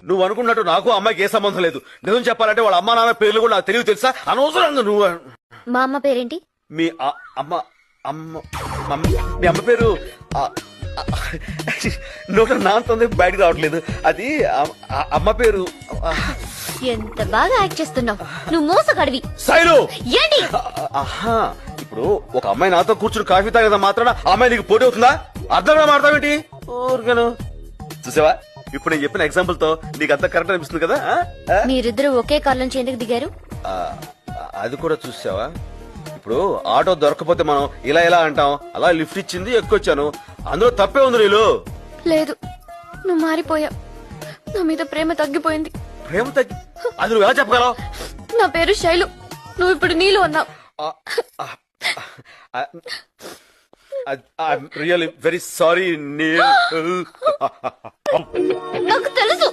నువ్వు అనుకున్నట్టు నాకు అమ్మాయికి ఏ సంబంధం లేదు. నిజం చెప్పాలంటే వాళ్ళ అమ్మా నాన్న పేర్లు కూడా నాకు తెలియదు తెలుసా. అనవసరంగా నువ్వు మా అమ్మ పేరేంటి? మీ అమ్మ అమ్మ మీ అమ్మ పేరు నోట నాంతుంది బయటకు రావట్లేదు. అది అమ్మ పేరు. ఎంత బాగా యాక్ట్ చేస్తున్నావు. నువ్వు మోసగాడివి. శైలు ఏంటి? ఆహా, ఇప్పుడు ఒక అమ్మాయి నాతో కూర్చుని కాఫీ తాగేదా మాత్రాన ఆ అమ్మాయి నీకు పోటీ అవుతుందా? అర్థంగా మాడతావేంటి? ఊరికను చూసావా, ఇప్పుడు నేను చెప్పిన ఎగ్జాంపుల్ తో నీకు అంత కరెక్ట్ అనిపిస్తుంది కదా. మీరిద్దరు ఒకే కార్ నుంచి ఎందుకు దిగారు? అది కూడా చూసావా, ఇప్పుడు ఆటో దొరకపోతే మనం ఇలా ఇలా అంటాం. అలా లిఫ్ట్ ఇచ్చింది, ఎక్కువచ్చాను. అందులో తప్పే ఉంది. నీళ్ళు లేదు, నువ్వు మారిపోయావు. నా మీద ప్రేమ తగ్గిపోయింది. ప్రేమ తగ్గి అది నువ్వు ఎలా చెప్పగలవు? నా పేరు శైలు, నువ్వు ఇప్పుడు నీళ్ళు అన్నావు. ఐఎమ్ రియల్లీ వెరీ సారీ నీళ్ళు. నాకు తెలుసు.